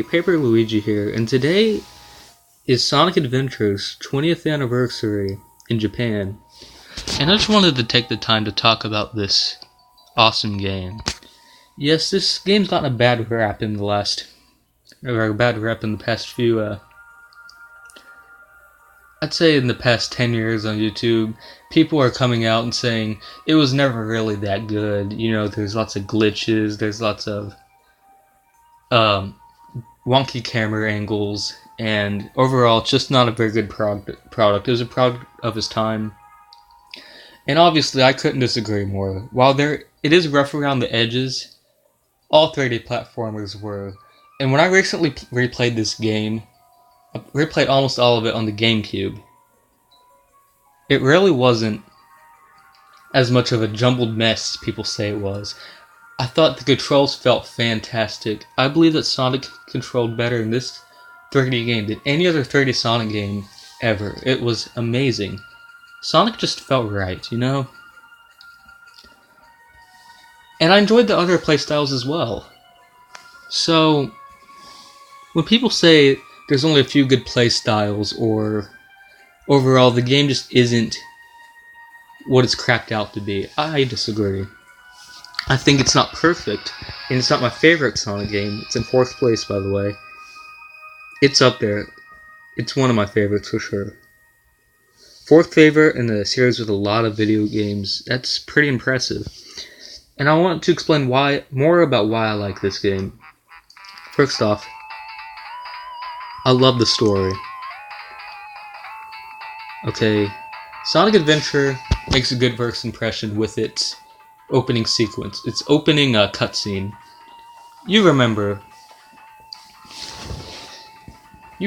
Paper Luigi here, and today is Sonic Adventure's 20th anniversary in Japan. And I just wanted to take the time to talk about this awesome game. Yes, this game's gotten a bad rap in the past few, I'd say in the past 10 years on YouTube. People are coming out and saying it was never really that good. You know, there's lots of glitches, there's lots of, wonky camera angles, and overall it's just not a very good product. It was a product of its time, and obviously I couldn't disagree more. While it is rough around the edges, all 3D platformers were. And when I recently replayed this game, I replayed almost all of it on the GameCube, it really wasn't as much of a jumbled mess as people say it was. I thought the controls felt fantastic. I believe that Sonic controlled better in this 3D game than any other 3D Sonic game ever. It was amazing. Sonic just felt right, you know? And I enjoyed the other playstyles as well. So, when people say there's only a few good playstyles, or overall the game just isn't what it's cracked out to be, I disagree. I think it's not perfect, and it's not my favorite Sonic game. It's in 4th place, by the way. It's up there. It's one of my favorites for sure. 4th favorite in the series with a lot of video games. That's pretty impressive. And I want to explain more about why I like this game. First off, I love the story. Okay, Sonic Adventure makes a good first impression with its opening sequence. Its opening cutscene. You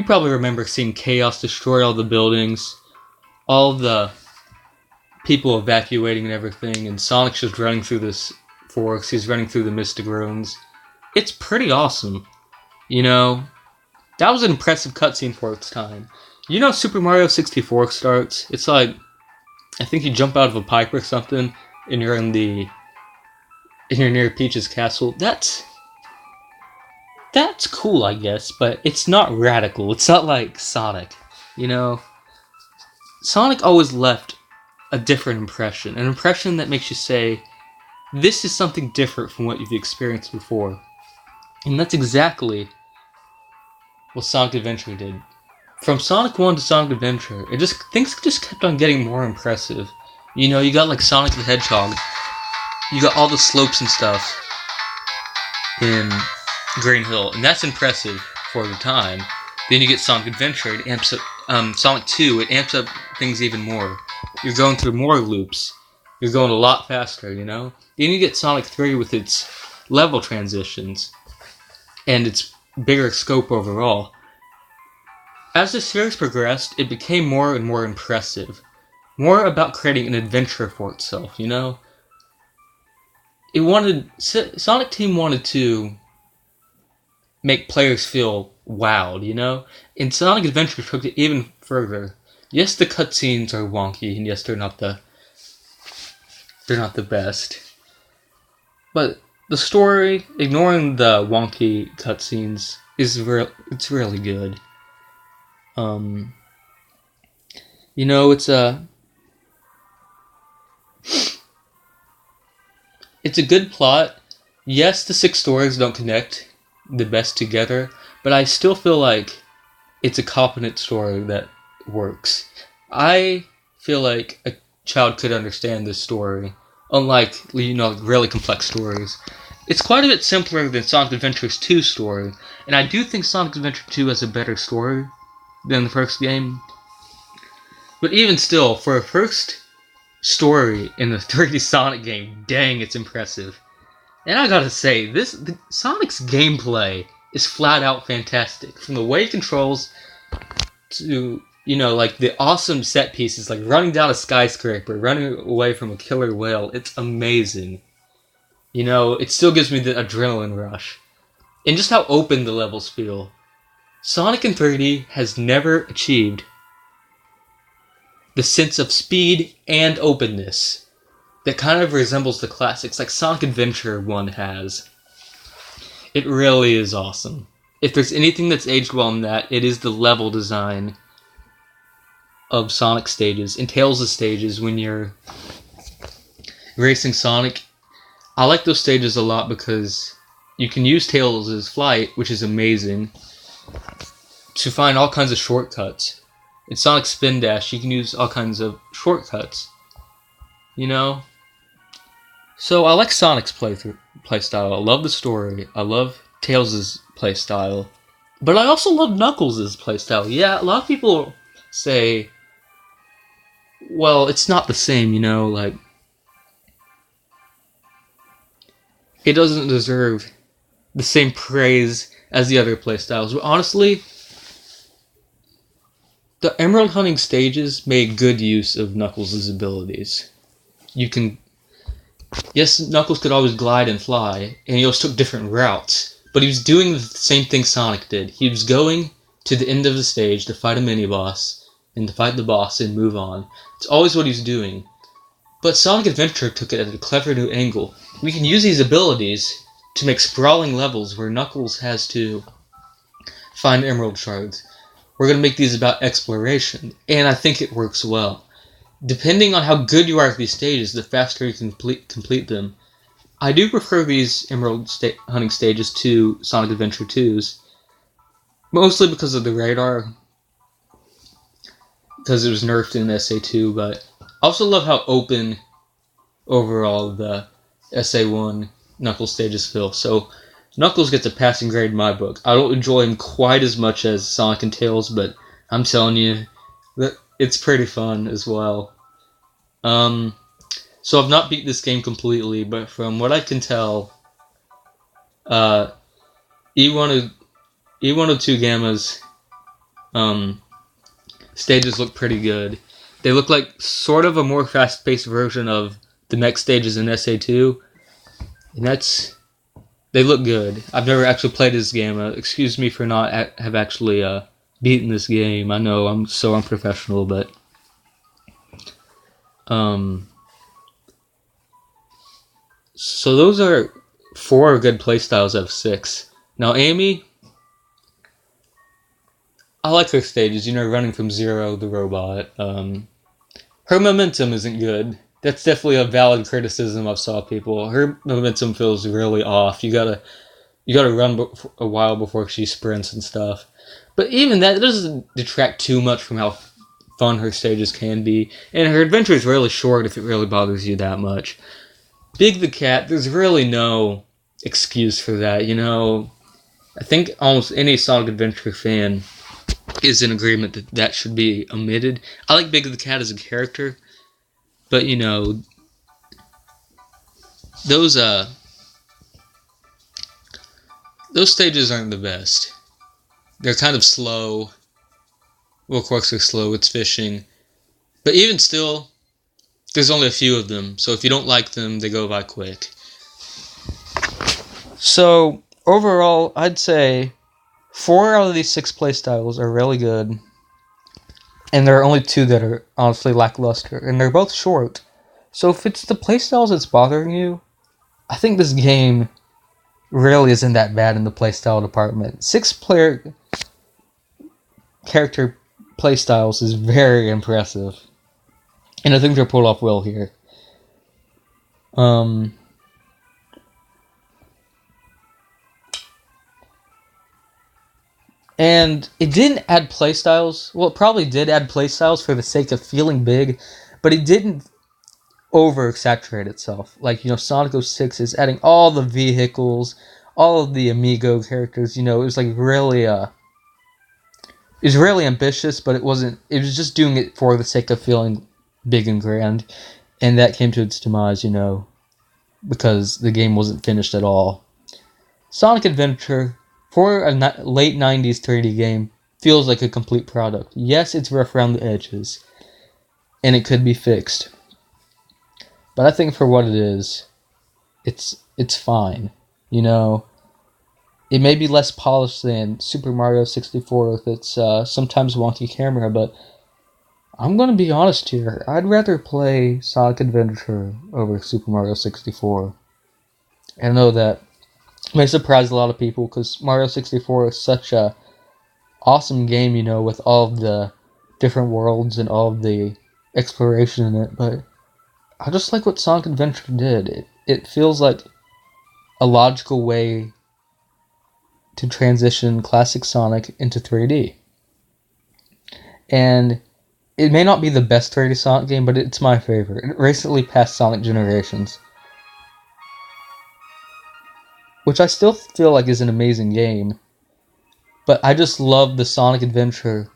probably remember seeing chaos destroy all the buildings, all the people evacuating and everything, and Sonic's just running through this forest. He's running through the Mystic Ruins. It's pretty awesome. You know, that was an impressive cutscene for its time. You know, Super Mario 64 starts. It's like, I think you jump out of a pipe or something, and you're near Peach's castle. That's cool, I guess, but it's not radical. It's not like Sonic, you know? Sonic always left a different impression, an impression that makes you say, this is something different from what you've experienced before. And that's exactly what Sonic Adventure did. From Sonic 1 to Sonic Adventure, things just kept on getting more impressive. You know, you got like Sonic the Hedgehog. You got all the slopes and stuff in Green Hill, and that's impressive for the time. Then you get Sonic Adventure, it amps up, Sonic 2, it amps up things even more. You're going through more loops. You're going a lot faster, you know? Then you get Sonic 3 with its level transitions, and its bigger scope overall. As the series progressed, it became more and more impressive. More about creating an adventure for itself, you know? Sonic Team wanted to make players feel wowed, you know? And Sonic Adventure took it even further. Yes, the cutscenes are wonky, and yes, they're not the best. But the story, ignoring the wonky cutscenes, it's really good. You know, it's a good plot. Yes, the 6 stories don't connect the best together, but I still feel like it's a competent story that works. I feel like a child could understand this story, unlike, you know, really complex stories. It's quite a bit simpler than Sonic Adventure's 2 story, and I do think Sonic Adventure 2 has a better story than the first game. But even still, for a first story in the 3D Sonic game, dang, it's impressive. And I gotta say, Sonic's gameplay is flat out fantastic. From the way it controls to, you know, like the awesome set pieces, like running down a skyscraper, running away from a killer whale. It's amazing. You know, it still gives me the adrenaline rush. And just how open the levels feel. Sonic in 3D has never achieved the sense of speed and openness that kind of resembles the classics, like Sonic Adventure 1 has. It really is awesome. if there's anything that's aged well in that, it is the level design of Sonic stages and Tails' stages when you're racing Sonic. I like those stages a lot because you can use Tails' flight, which is amazing, to find all kinds of shortcuts. In Sonic Spin Dash, you can use all kinds of shortcuts. You know? So I like Sonic's playstyle. I love the story. I love Tails' playstyle. But I also love Knuckles' playstyle. Yeah, a lot of people say, well, it's not the same, like, it doesn't deserve the same praise as the other playstyles. But honestly, the Emerald Hunting stages made good use of Knuckles' abilities. Yes, Knuckles could always glide and fly, and he always took different routes, but he was doing the same thing Sonic did. He was going to the end of the stage to fight a mini-boss, and to fight the boss and move on. It's always what he's doing. But Sonic Adventure took it at a clever new angle. We can use these abilities to make sprawling levels where Knuckles has to find emerald shards. We're going to make these about exploration, and I think it works well. Depending on how good you are at these stages, the faster you can complete them. I do prefer these Emerald Hunting stages to Sonic Adventure 2's, mostly because of the radar, because it was nerfed in SA2, but I also love how open overall the SA1 Knuckles stages feel. So Knuckles gets a passing grade in my book. I don't enjoy him quite as much as Sonic and Tails, but I'm telling you that it's pretty fun as well. So I've not beat this game completely, but from what I can tell, E102 Gamma's stages look pretty good. They look like sort of a more fast-paced version of the next stages in SA2, and they look good. I've never actually played this Gamma. Excuse me for not have actually beaten this game. I know I'm so unprofessional, but so those are 4 good playstyles out of 6. Now Amy, I like her stages, running from Zero, the robot. Her momentum isn't good. That's definitely a valid criticism I've saw people. Her momentum feels really off. You gotta run a while before she sprints and stuff. But even that doesn't detract too much from how fun her stages can be. And her adventure is really short if it really bothers you that much. Big the Cat, there's really no excuse for that, I think almost any Sonic Adventure fan is in agreement that that should be omitted. I like Big the Cat as a character, but those stages aren't the best. They're kind of slow. Well, of course they're slow, it's fishing. But even still, there's only a few of them, so if you don't like them, they go by quick. So, overall, I'd say 4 out of these 6 playstyles are really good. And there are only 2 that are honestly lackluster, and they're both short. So if it's the playstyles that's bothering you, I think this game really isn't that bad in the playstyle department. 6-player character playstyles is very impressive. And I think they're pulled off well here. And it didn't add playstyles. Well, it probably did add playstyles for the sake of feeling big, but it didn't over-saturate itself. Like, Sonic 06 is adding all the vehicles, all of the Amigo characters, it was like really, it was really ambitious, but it was just doing it for the sake of feeling big and grand, and that came to its demise, because the game wasn't finished at all. Sonic Adventure, for a late 90s 3D game, feels like a complete product. Yes, it's rough around the edges, and it could be fixed. But I think for what it is, it's fine. It may be less polished than Super Mario 64 with its sometimes wonky camera, but I'm going to be honest here. I'd rather play Sonic Adventure over Super Mario 64. And I know that may surprise a lot of people because Mario 64 is such a awesome game, with all of the different worlds and all of the exploration in it, but I just like what Sonic Adventure did. It feels like a logical way to transition classic Sonic into 3D. And it may not be the best 3D Sonic game, but it's my favorite. It recently passed Sonic Generations, which I still feel like is an amazing game. But I just love the Sonic Adventure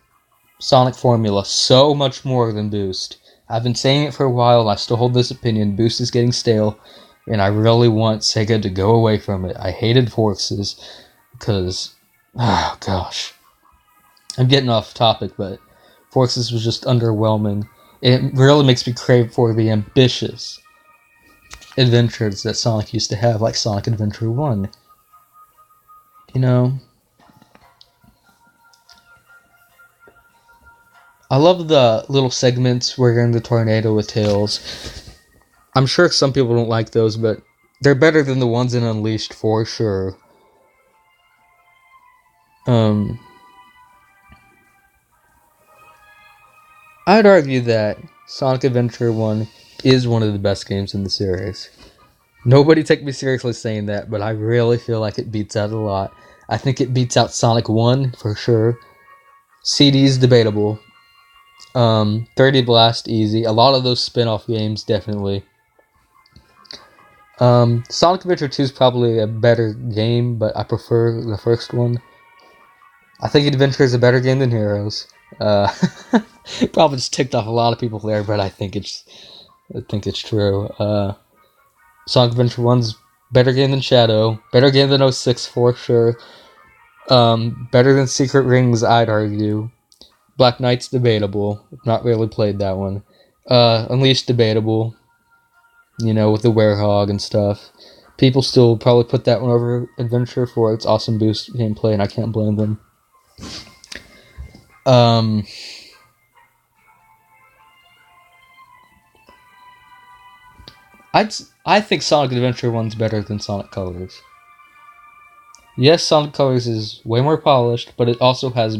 Sonic formula so much more than Boost. I've been saying it for a while, and I still hold this opinion. Boost is getting stale, and I really want Sega to go away from it. I hated Forces, because, oh gosh. I'm getting off topic, but Forces was just underwhelming. It really makes me crave for the ambitious adventures that Sonic used to have, like Sonic Adventure 1. I love the little segments where you're in the tornado with Tails. I'm sure some people don't like those, but they're better than the ones in Unleashed for sure. I'd argue that Sonic Adventure 1 is one of the best games in the series. Nobody take me seriously saying that, but I really feel like it beats out a lot. I think it beats out Sonic 1 for sure. CD's debatable. 30 Blast easy. A lot of those spin-off games definitely. Sonic Adventure 2 is probably a better game, but I prefer the first one. I think Adventure is a better game than Heroes. Probably just ticked off a lot of people there, but I think it's true. Sonic Adventure 1's better game than Shadow, better game than 06 for sure. Better than Secret Rings, I'd argue. Black Knight's debatable. Not really played that one. Unleashed debatable. With the Werehog and stuff. People still probably put that one over Adventure for its awesome boost gameplay, and I can't blame them. I think Sonic Adventure 1's better than Sonic Colors. Yes, Sonic Colors is way more polished, but it also has,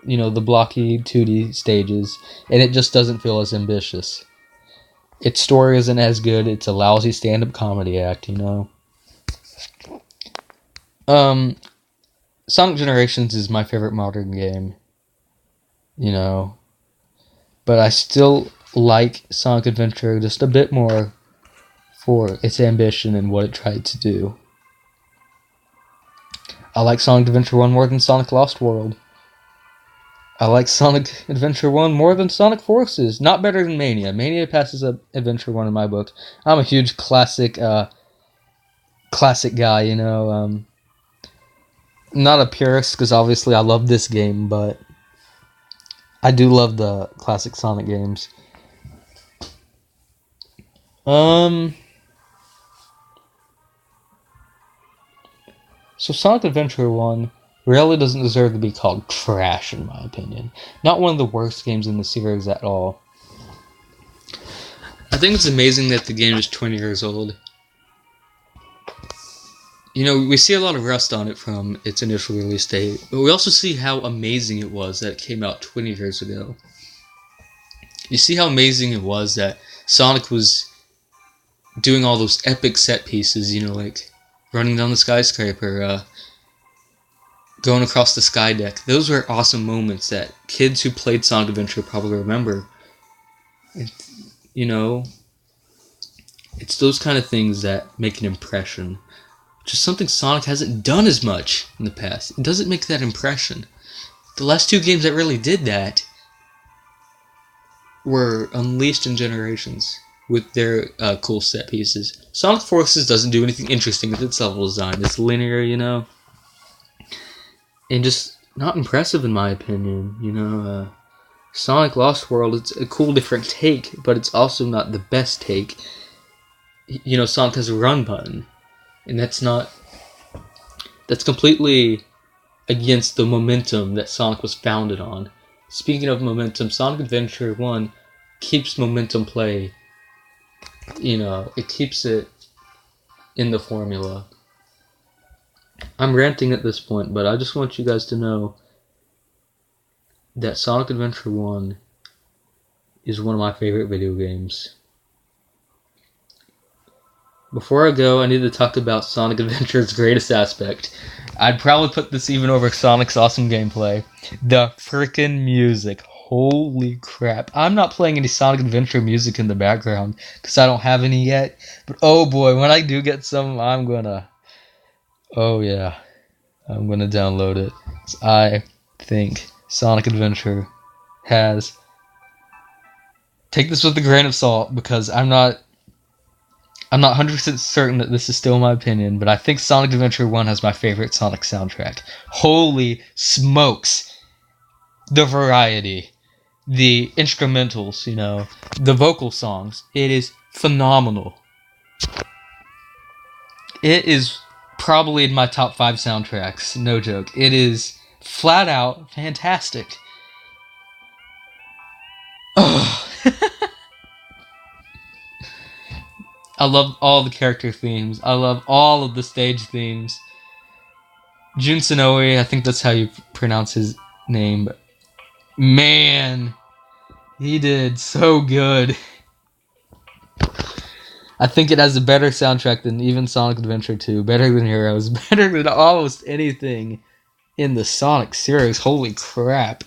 the blocky 2D stages, and it just doesn't feel as ambitious. Its story isn't as good. It's a lousy stand-up comedy act, Sonic Generations is my favorite modern game, but I still like Sonic Adventure just a bit more for its ambition and what it tried to do. I like Sonic Adventure 1 more than Sonic Lost World. I like Sonic Adventure 1 more than Sonic Forces. Not better than Mania. Mania passes up Adventure 1 in my book. I'm a huge classic guy, not a purist, because obviously I love this game, but I do love the classic Sonic games. So Sonic Adventure 1 really doesn't deserve to be called trash, in my opinion. Not one of the worst games in the series at all. I think it's amazing that the game is 20 years old. We see a lot of rust on it from its initial release date, but we also see how amazing it was that it came out 20 years ago. You see how amazing it was that Sonic was doing all those epic set pieces, like running down the skyscraper, going across the sky deck. Those were awesome moments that kids who played Sonic Adventure probably remember. It's those kind of things that make an impression. Just something Sonic hasn't done as much in the past. It doesn't make that impression. The last two games that really did that were Unleashed and Generations, with their cool set pieces. Sonic Forces doesn't do anything interesting with its level design. It's linear, and just not impressive in my opinion. Sonic Lost World, it's a cool different take, but it's also not the best take. Sonic has a run button, and that's completely against the momentum that Sonic was founded on. Speaking of momentum, Sonic Adventure 1 keeps momentum play. It keeps it in the formula. I'm ranting at this point, but I just want you guys to know that Sonic Adventure 1 is one of my favorite video games. Before I go, I need to talk about Sonic Adventure's greatest aspect. I'd probably put this even over Sonic's awesome gameplay. The frickin' music. Holy crap. I'm not playing any Sonic Adventure music in the background because I don't have any yet. But oh boy, when I do get some, I'm gonna... Oh yeah. I'm gonna download it. I think Sonic Adventure has... Take this with a grain of salt because I'm not 100% certain that this is still my opinion, but I think Sonic Adventure 1 has my favorite Sonic soundtrack. Holy smokes! The variety. The instrumentals, the vocal songs. It is phenomenal. It is probably in my top 5 soundtracks, no joke. It is flat out fantastic. Oh. I love all the character themes. I love all of the stage themes. Jun Sonoe, I think that's how you pronounce his name. Man, he did so good. I think it has a better soundtrack than even Sonic Adventure 2. Better than Heroes. Better than almost anything in the Sonic series. Holy crap.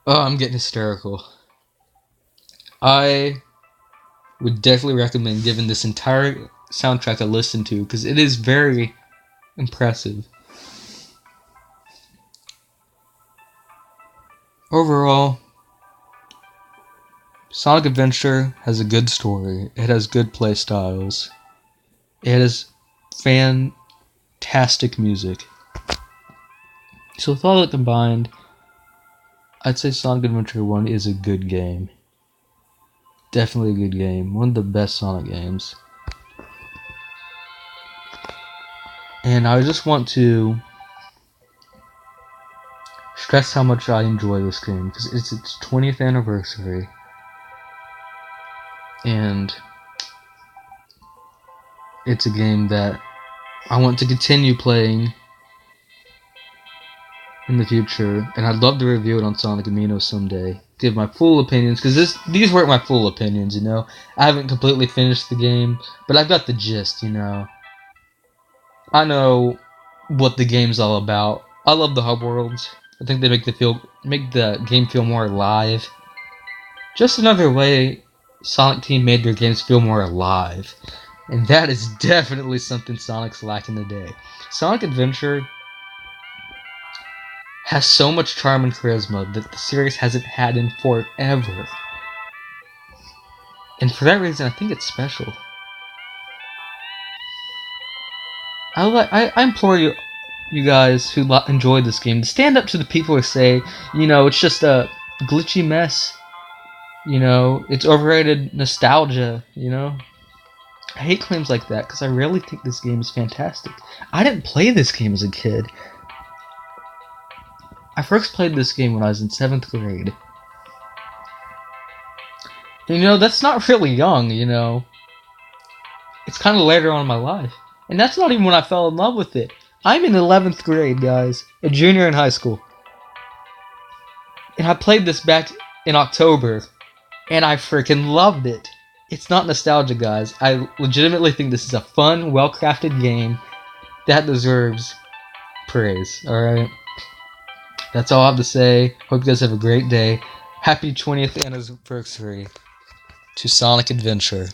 Oh, I'm getting hysterical. I would definitely recommend giving this entire soundtrack a listen to because it is very impressive. Overall, Sonic Adventure has a good story. It has good play styles. It has fantastic music. So with all that combined, I'd say Sonic Adventure 1 is a good game. Definitely a good game. One of the best Sonic games. And I just want to stress how much I enjoy this game because it's its 20th anniversary. And it's a game that I want to continue playing in the future, and I'd love to review it on Sonic Amino someday. Give my full opinions, because these weren't my full opinions, I haven't completely finished the game, but I've got the gist, I know what the game's all about. I love the hub worlds. I think they make the game feel more alive. Just another way Sonic Team made their games feel more alive. And that is definitely something Sonic's lacking today. Sonic Adventure has so much charm and charisma that the series hasn't had in forever. And for that reason, I think it's special. I implore you guys who enjoy this game to stand up to the people who say, it's just a glitchy mess. It's overrated nostalgia, I hate claims like that because I really think this game is fantastic. I didn't play this game as a kid. I first played this game when I was in 7th grade. And, that's not really young, It's kind of later on in my life. And that's not even when I fell in love with it. I'm in 11th grade, guys. A junior in high school. And I played this back in October. And I freaking loved it. It's not nostalgia, guys. I legitimately think this is a fun, well-crafted game that deserves praise, alright? That's all I have to say. Hope you guys have a great day. Happy 20th anniversary to Sonic Adventure.